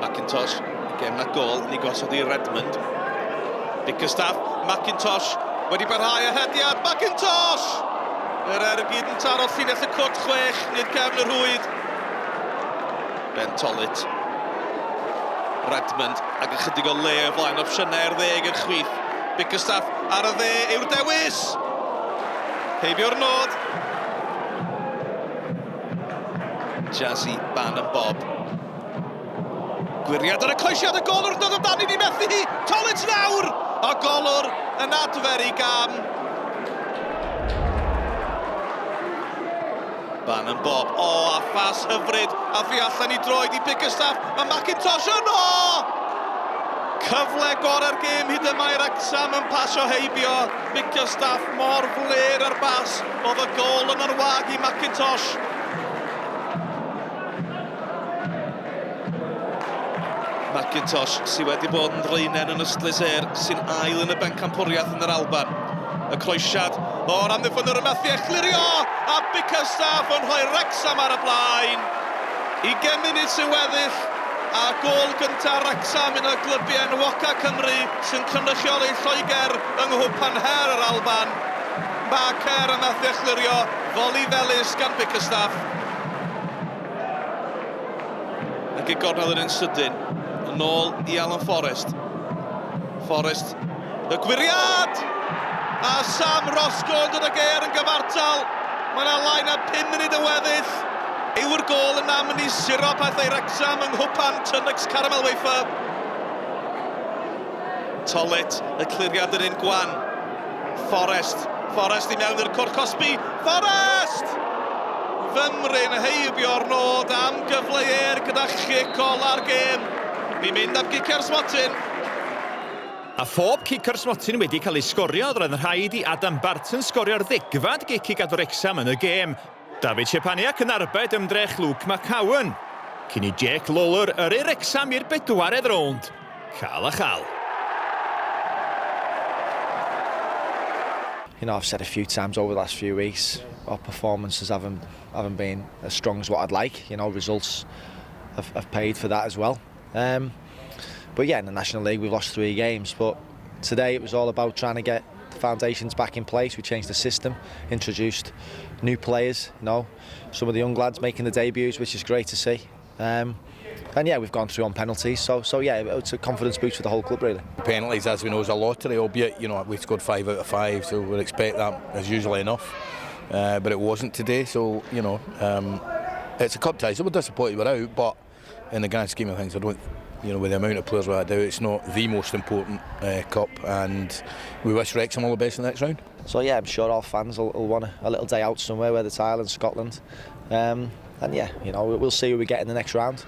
McIntosh, gem na gol, ni gosod i Redmond. Bickerstaff, McIntosh wedi barhau y hediad, McIntosh! Yr ergyd yn taro llinell y cwrt 6, nid cefn y rhwyd. Ben Tolit. Redmond, ac ychydig o le o flaen opsiynau 10 yn chwith. Bickerstaff ar y dde yw'r dewis. Heibio'r nod. Jazzy, Ban and Bob. Gwiriad ar y coesiad, y golwr dod o dan i ni methu hi. Tolit nawr! A golwr yn adfer i gam. Ban and Bob. O, a ffas hyfryd. A fi allan i droed i Bickerstaff. Mae McIntosh yno! Cyfle gorau'r gêm hyd yma i Wrecsam yn pasio heibio. Bickerstaff mor fler ar bas. Oedd y gol yn arwag i McIntosh. McIntosh sydd wedi bod yn dreinen yn ystlyser sy'n ail yn y bencampwriaeth yn yr Alban. Y croesiad o'r amddiffynwyr y methu echlirio a Bickerstaff yn rhoi Wrecsam ar y blaen. 20 munud sy'n weddill a gol gyntaf Wrecsam yn y glybiau enwoca Cymru sy'n cynrychioli Lloegr yng Cwpan yr Alban. Mae Cer yn methu echlirio, foli felys gan Bickerstaff. Ac i gornel yn sydyn. Yn ôl i Alan Forrest. Forrest, y gwiriad! A Sam Roscoe yn dod ag Ayr yn gyfartal. Mae yna lain a 5 munud yn weddill. Yw'r gol yn am yn ei siro pethau Wrecsam yng Cwpan Tynnox Caramel Wafer. Tolit, y cliriad yn un gwan. Forrest i mewn i'r cwrt Cosby. Forrest! Fymryn heibio'r nod am gyfle Ayr gyda chic ola'r gêm. Ni'n mynd am gicau'r smotyn. A phob cicer smotyn wedi cael ei sgorio, roedd yn rhaid i Adam Barton sgorio'r 10fad gic i gadw Wrecsam yn y gêm. David Cwpan yn arbed ymdrech Luke McCowan. Cyn i Jake Lawler yrru Wrecsam i'r 4edd rownd. Cael a chal. You know, I've said a few times over the last few weeks, our performances haven't been as strong as what I'd like. You know, results have paid for that as well. But yeah, in the National League we've lost 3 games, but today it was all about trying to get the foundations back in place. We changed the system, introduced new players, you know, some of the young lads making the debuts, which is great to see. And yeah, we've gone through on penalties, so yeah, it's a confidence boost for the whole club really. Penalties, as we know, is a lottery, albeit, you know, we scored 5 out of 5, so we'd expect that as usually enough. But it wasn't today, so, you know, it's a cup tie, so we're disappointed we're out, but in the grand scheme of things, I don't, you know, with the amount of players we had out, it's not the most important cup, and we wish Wrexham all the best in the next round. So yeah, I'm sure all fans will want a little day out somewhere, whether it's Ireland, Scotland, and yeah, you know, we'll see who we get in the next round,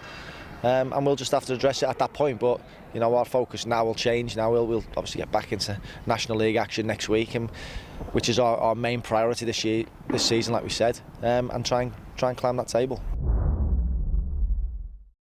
and we'll just have to address it at that point. But you know, our focus now will change. Now we'll obviously get back into National League action next week, and which is our main priority this season, like we said, and try and climb that table.